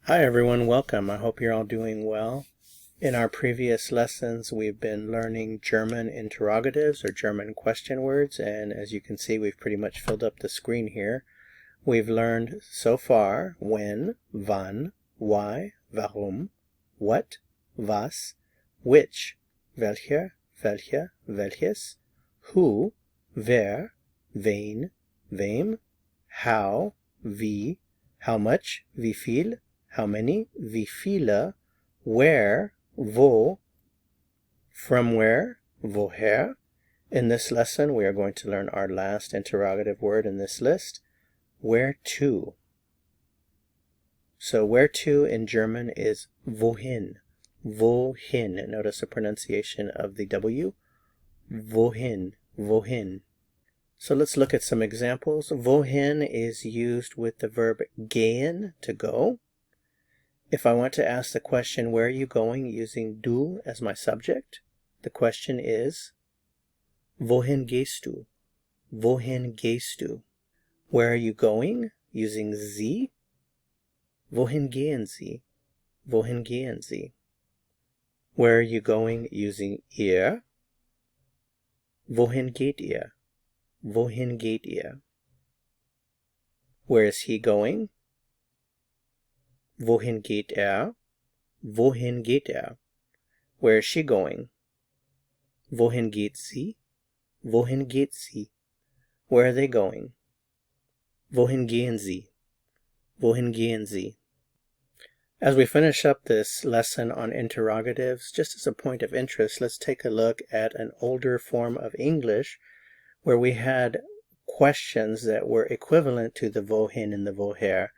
Hi everyone, welcome. I hope you're all doing well. In our previous lessons we've been learning German interrogatives or German question words, and as you can see we've pretty much filled up the screen here. We've learned so far when, wann, why, warum, what, was, which, welcher, welche, welches, who, wer, wen, wem, how, wie, how much, wie viel, how many, wie viele, where, wo, from where, woher. In this lesson we are going to learn our last interrogative word in this list, where to. So where to in German is wohin. Wohin. Notice the pronunciation of the W. Wohin. Wohin. So let's look at some examples. Wohin is used with the verb gehen, to go. If I want to ask the question, where are you going, using du as my subject, the question is, wohin gehst du? Wohin gehst du? Where are you going, using Sie? Wohin gehen Sie? Wohin gehen Sie? Where are you going, using ihr? Wohin geht ihr? Wohin geht ihr? Where is he going? Wohin geht er? Wohin geht er? Where is she going? Wohin geht sie? Wohin geht sie? Where are they going? Wohin gehen sie? Wohin gehen sie? As we finish up this lesson on interrogatives, just as a point of interest, let's take a look at an older form of English where we had questions that were equivalent to the wohin and the woher.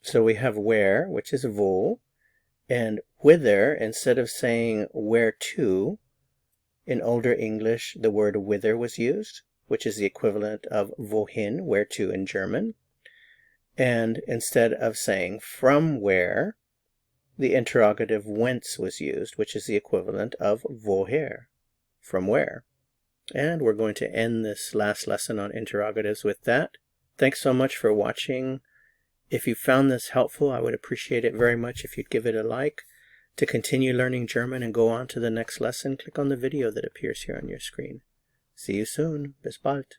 So we have where, which is wo, and whither. Instead of saying where to, in older English the word whither was used, which is the equivalent of wohin, where to in German. And instead of saying from where, the interrogative whence was used, which is the equivalent of woher, from where. And we're going to end this last lesson on interrogatives with that. Thanks so much for watching. If you found this helpful, I would appreciate it very much if you'd give it a like. To continue learning German and go on to the next lesson, click on the video that appears here on your screen. See you soon. Bis bald.